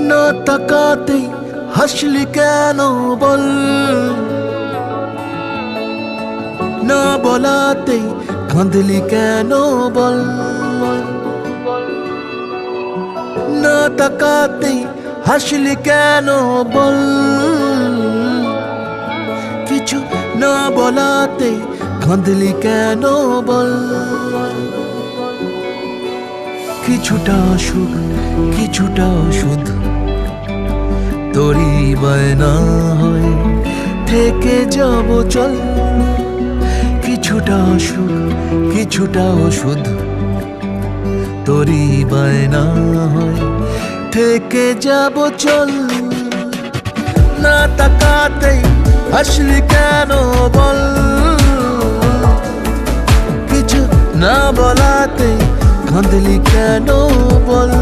না তাকাতেই হাসলি কেন বল, না বলাতেই কাঁদলি কেন বল, না তাকাতেই হাসলি কেন বল, কিছু না বলাতেই কাঁদলি কেন বল। কিছুটা সুখ কিছুটা ওষুধ তোরই বায়না হয় থেকে যাব চল, কিছুটা সুখ কিছুটা ওষুধ তোরই বায়না হয় থেকে যাব চল। না তাকাতেই হাসলি কেন বল, কিছু না বলাতেই কাঁদলি কেন বল।